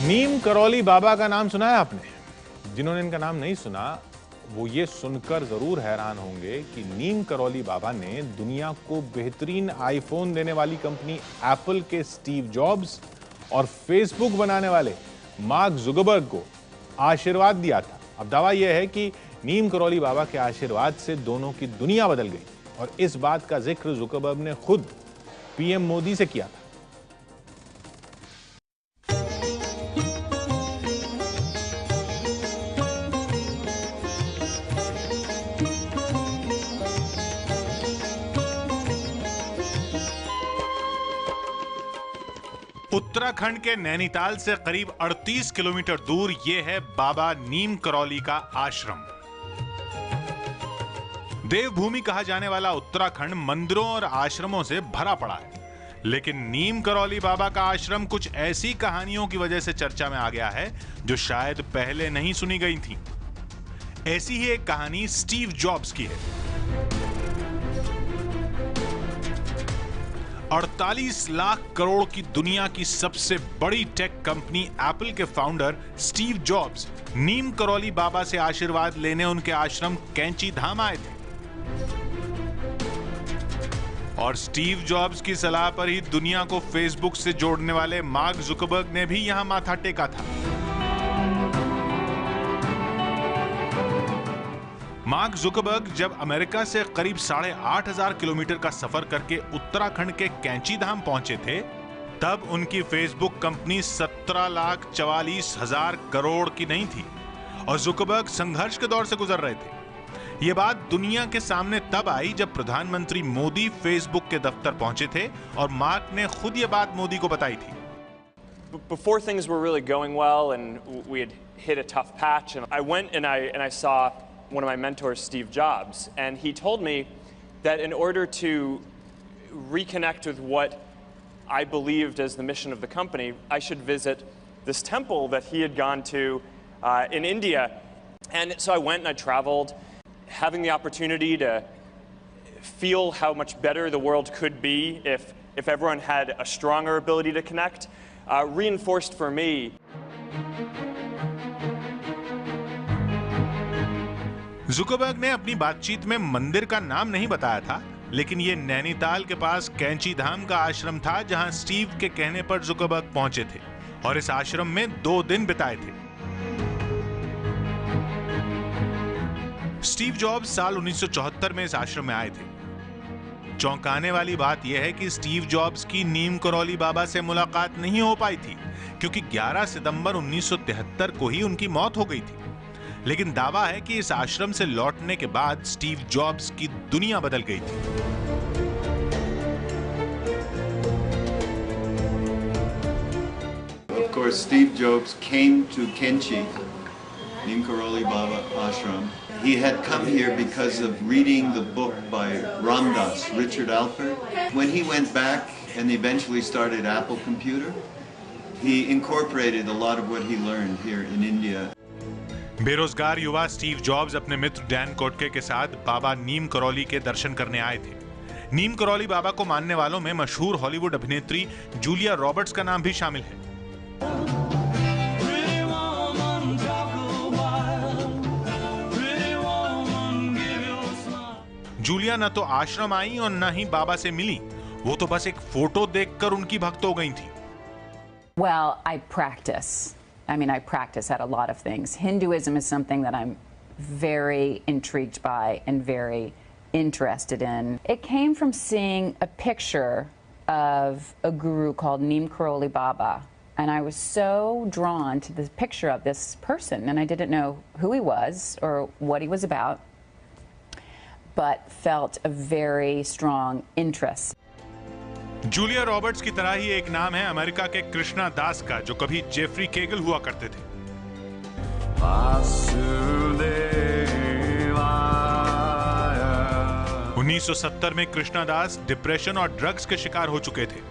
नीम करौली बाबा का नाम सुना है आपने? जिन्होंने इनका नाम नहीं सुना वो ये सुनकर जरूर हैरान होंगे कि नीम करौली बाबा ने दुनिया को बेहतरीन आईफोन देने वाली कंपनी एप्पल के स्टीव जॉब्स और फेसबुक बनाने वाले मार्क जुकरबर्ग को आशीर्वाद दिया था। अब दावा यह है कि नीम करौली बाबा के आशीर्वाद से दोनों की दुनिया बदल गई और इस बात का जिक्र जुकरबर्ग ने खुद पीएम मोदी से किया था। उत्तराखंड के नैनीताल से करीब 38 किलोमीटर दूर ये है बाबा नीम करौली का आश्रम। देवभूमि कहा जाने वाला उत्तराखंड मंदिरों और आश्रमों से भरा पड़ा है, लेकिन नीम करौली बाबा का आश्रम कुछ ऐसी कहानियों की वजह से चर्चा में आ गया है जो शायद पहले नहीं सुनी गई थी। ऐसी ही एक कहानी स्टीव जॉब्स की है। 48 लाख करोड़ की दुनिया की सबसे बड़ी टेक कंपनी एप्पल के फाउंडर स्टीव जॉब्स नीम करौली बाबा से आशीर्वाद लेने उनके आश्रम कैंची धाम आए थे और स्टीव जॉब्स की सलाह पर ही दुनिया को फेसबुक से जोड़ने वाले मार्क जुकरबर्ग ने भी यहां माथा टेका था। मार्क जुकरबर्ग जब अमेरिका से करीब 8,500 किलोमीटर का सफर करके उत्तराखंड के कैंची धाम पहुंचे थे, तब उनकी फेसबुक कंपनी 17,44,000 करोड़ की नहीं थी और जुकरबर्ग संघर्ष के दौर से गुजर रहे थे। यह बात दुनिया के सामने तब आई जब प्रधानमंत्री मोदी फेसबुक के दफ्तर पहुंचे थे और मार्क ने खुद यह बात मोदी को बताई थी। Before things were really going well and we had hit a tough patch, and I went and I saw one of my mentors, Steve Jobs, and he told me that in order to reconnect with what I believed as the mission of the company, I should visit this temple that he had gone to in India. And so I went and I traveled, having the opportunity to feel how much better the world could be if everyone had a stronger ability to connect, reinforced for me. Zuckerberg ने अपनी बातचीत में मंदिर का नाम नहीं बताया था, लेकिन ये नैनीताल के पास कैंची धाम का आश्रम था जहां स्टीव के कहने पर जुकरबर्ग पहुंचे थे और इस आश्रम में 2 दिन बिताए थे। स्टीव जॉब्स साल 1974 में इस आश्रम में आए थे। चौंकाने वाली बात यह है कि स्टीव जॉब्स की नीम करौली बाबा से मुलाकात नहीं हो पाई थी क्योंकि 11 सितंबर 1973 को ही उनकी मौत हो गई थी। लेकिन दावा है कि इस आश्रम से लौटने के बाद स्टीव जॉब्स की दुनिया बदल गई थी। Of course, Steve Jobs came to Kenchi, Neem Karoli Baba Ashram. He had come here because of reading the book by Ram Dass, Richard Alpert. When he went back and eventually started Apple Computer, he incorporated a lot of what he learned here in India. बेरोजगार युवा Steve jobs अपने मित्र Dan कोटके के साथ बाबा नीम करौली के दर्शन करने आए थे। नीम करौली बाबा को मानने वालों में मशहूर हॉलीवुड अभिनेत्री जूलिया रॉबर्ट्स का नाम भी शामिल है। जूलिया न तो आश्रम आई और न ही बाबा से मिली, वो तो बस एक फोटो देखकर उनकी भक्त हो गई थी। Well, I practice at a lot of things. Hinduism is something that I'm very intrigued by and very interested in. It came from seeing a picture of a guru called Neem Karoli Baba, and I was so drawn to the picture of this person, and I didn't know who he was or what he was about, but felt a very strong interest. Julia Roberts की तरह ही एक नाम है America के कृष्णा दास का, जो कभी Jeffrey Kaggle हुआ करते थे। 1970 में कृष्णा दास डिप्रेशन और ड्रग्स के शिकार हो चुके थे।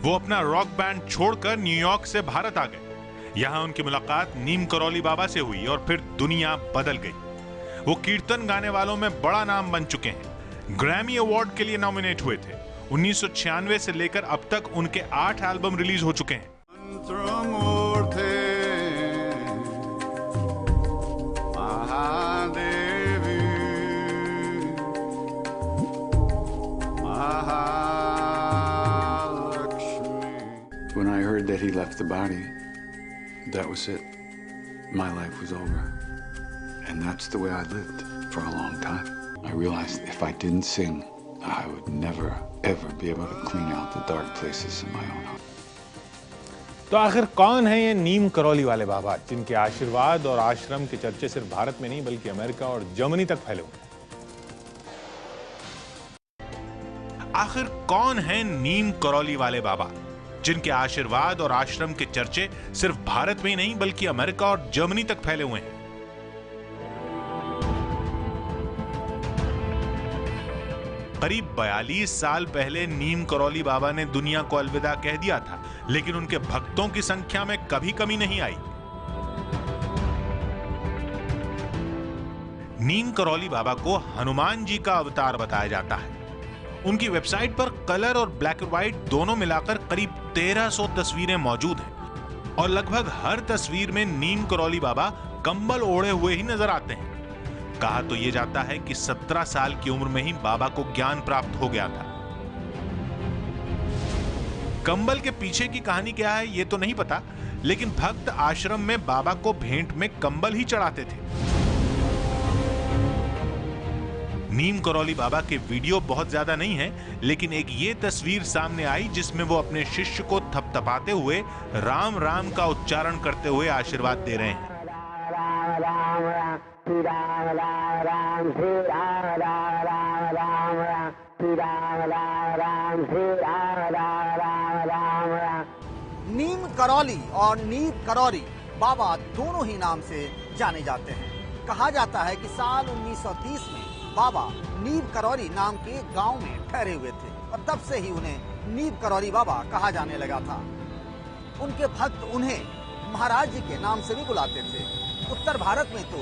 वो अपना रॉक बैंड छोड़कर न्यूयॉर्क से भारत आ गए। यहां उनकी मुलाकात नीम करौली बाबा से हुई और फिर दुनिया बदल गई। वो कीर्तन गाने वालों में बड़ा नाम बन चुके हैं। ग्रैमी अवार्ड के लिए नॉमिनेट हुए थे। 1996 से लेकर अब तक उनके 8 एल्बम रिलीज हो चुके हैं। When I heard that he left the body, that was it. My life was over. And that's the way I lived for a long time. I realized if I didn't sing, I would never, ever be able to clean out the dark places in my own heart. तो आखिर कौन है ये नीम करौली वाले बाबा जिनके आशीर्वाद और आश्रम के चर्चे सिर्फ भारत में नहीं बल्कि अमेरिका और जर्मनी तक फैले हुए हैं? आखिर कौन है नीम करौली वाले बाबा जिनके आशीर्वाद और आश्रम के चर्चे सिर्फ भारत में ही नहीं बल्कि अमेरिका और जर्मनी तक फैले हुए हैं? करीब 42 साल पहले नीम करौली बाबा ने दुनिया को अलविदा कह दिया था, लेकिन उनके भक्तों की संख्या में कभी कमी नहीं आई। नीम करौली बाबा को हनुमान जी का अवतार बताया जाता है। उनकी वेबसाइट पर कलर और ब्लैक एंड व्हाइट दोनों मिलाकर करीब 1300 तस्वीरें मौजूद हैं और लगभग हर तस्वीर में नीम करौली बाबा कंबल ओढ़े हुए ही नजर आते हैं। कहा तो यह जाता है कि 17 साल की उम्र में ही बाबा को ज्ञान प्राप्त हो गया था। कंबल के पीछे की कहानी क्या है ये तो नहीं पता, लेकिन भक्त आश्रम में बाबा को भेंट में कंबल ही चढ़ाते थे। नीम करौली बाबा के वीडियो बहुत ज्यादा नहीं है, लेकिन एक ये तस्वीर सामने आई जिसमें वो अपने शिष्य को थपथपाते हुए राम राम का उच्चारण करते हुए आशीर्वाद दे रहे हैं। नीम करौली और नीम करौरी बाबा दोनों ही नाम से जाने जाते हैं। कहा जाता है कि साल 1930 में बाबा नीम करौरी नाम के गांव में ठहरे हुए थे और तब से ही उन्हें नीम करौरी बाबा कहा जाने लगा था। उनके भक्त उन्हें महाराज जी के नाम से भी बुलाते थे। उत्तर भारत में तो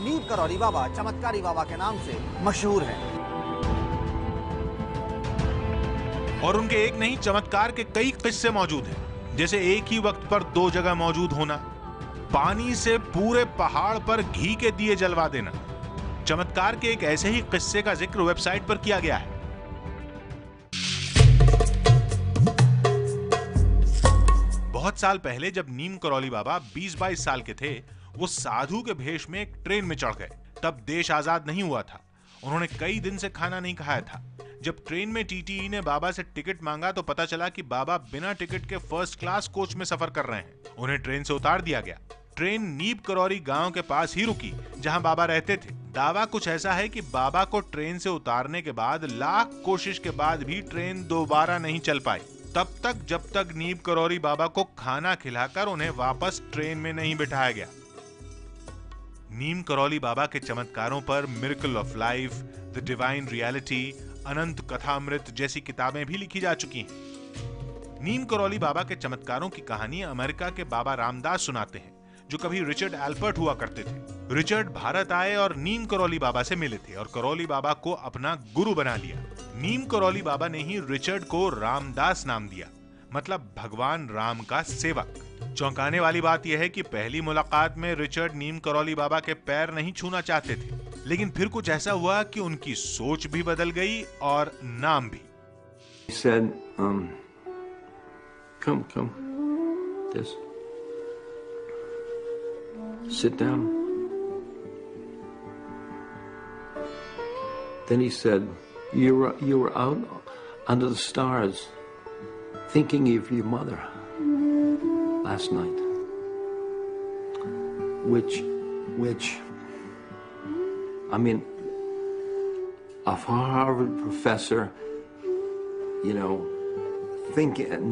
नीम करौरी बाबा चमत्कारी बाबा के नाम से मशहूर है। और उनके एक नहीं चमत्कार के कई किस्से मौजूद हैं, जैसे एक ही वक्त पर 2 जगह मौजूद होना, पानी से पूरे पहाड़ पर घी के दिए जलवा देना। चमत्कार के एक ऐसे ही किस्से का जिक्र वेबसाइट पर किया गया है। बहुत साल पहले जब नीम करौली बाबा 20-22 साल के थे, वो साधु के भेष में एक ट्रेन में चढ़ गए। तब देश आजाद नहीं हुआ था। उन्होंने कई दिन से खाना नहीं खाया था। जब ट्रेन में टीटीई ने बाबा से टिकट मांगा तो पता चला कि बाबा बिना टिकट के फर्स्ट क्लास कोच में सफर कर रहे हैं। उन्हें ट्रेन से उतार दिया गया। ट्रेन नीम करौरी गांव के पास ही रुकी जहां बाबा रहते थे। दावा कुछ ऐसा है कि बाबा को ट्रेन से उतारने के बाद लाख कोशिश के बाद भी ट्रेन दोबारा नहीं चल पाई, तब तक जब तक नीम करौरी बाबा को खाना खिलाकर उन्हें वापस ट्रेन में नहीं बिठाया गया। नीम करौली बाबा के चमत्कारों पर miracle of life, the divine reality, Anant Kathamrit जैसी किताबें भी लिखी जा चुकी हैं। नीम करौली बाबा के चमत्कारों की कहानी अमेरिका के बाबा रामदास सुनाते हैं, जो कभी रिचर्ड एल्पर्ट हुआ करते थे। रिचर्ड भारत आए और नीम करौली बाबा से मिले थे और करौली बाबा को अपना गुरु बना लिया। नीम करौली बाबा ने ही रिचर्ड को रामदास नाम दिया, मतलब भगवान राम का सेवक। चौंकाने वाली बात यह है कि पहली मुलाकात में रिचर्ड नीम करौली बाबा के पैर नहीं छूना चाहते थे, लेकिन फिर कुछ ऐसा हुआ कि उनकी सोच भी बदल गई और नाम भी। He said, come, this. Sit down. Then he said, you were out under the stars thinking of your mother last night, which, I mean, a Harvard professor,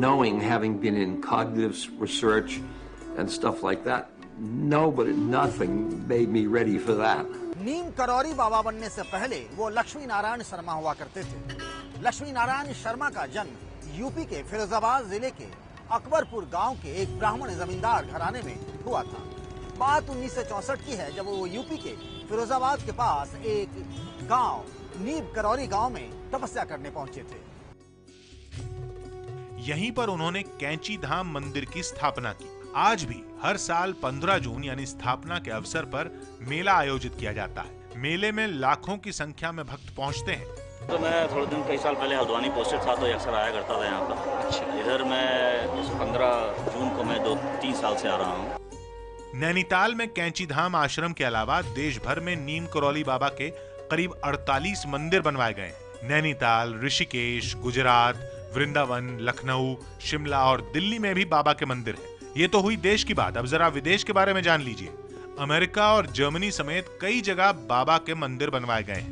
knowing, having been in cognitive research and stuff like that, nothing made me ready for that. नीम करौरी बाबा बनने से पहले वो लक्ष्मी नारायण शर्मा हुआ करते थे। लक्ष्मी नारायण शर्मा का जन्म UP के फिरोजाबाद जिले के अकबरपुर गांव के एक ब्राह्मण जमींदार घराने में हुआ था। बात 1964 की है, जब वो यूपी के फिरोजाबाद के पास एक गांव नीम करौरी गांव में तपस्या करने पहुंचे थे। यहीं पर उन्होंने कैंची धाम मंदिर की स्थापना की। आज भी हर साल 15 जून यानी स्थापना के अवसर पर मेला आयोजित किया जाता है। मेले में लाखों की संख्या में भक्त पहुंचते हैं। तो मैं थोड़े दिन कई साल पहले हल्द्वानी पोस्टेड था, तो अक्सर आया करता था यहाँ पर। इधर मैं इस 15 जून को मैं 2-3 साल से आ रहा हूँ। नैनीताल में कैंची धाम आश्रम के अलावा देश भर में नीम करौली बाबा के करीब 48 मंदिर बनवाए गए। नैनीताल, ऋषिकेश, गुजरात, वृंदावन, लखनऊ, शिमला और दिल्ली में भी बाबा के मंदिर हैं। ये तो हुई देश की बात, अब जरा विदेश के बारे में जान लीजिए। अमेरिका और जर्मनी समेत कई जगह बाबा के मंदिर बनवाए गए हैं।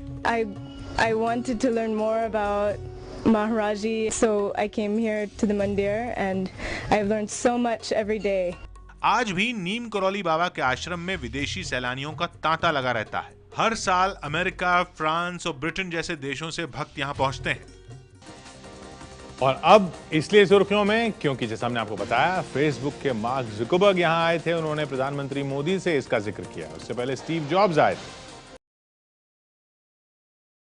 I wanted to learn more about Maharaji, so I came here to the mandir and I've learned so much every day. आज भी नीम करौली बाबा के आश्रम में विदेशी सैलानियों का तांता लगा रहता है। हर साल अमेरिका, फ्रांस और ब्रिटेन जैसे देशों से भक्त यहाँ पहुंचते हैं। और अब इसलिए सुर्खियों में क्योंकि जैसा हमने आपको बताया, फेसबुक के मार्क जुकरबर्ग यहाँ आए थे। उन्होंने प्रधानमंत्री मोदी से इसका जिक्र किया। उससे पहले स्टीव जॉब्स आए थे।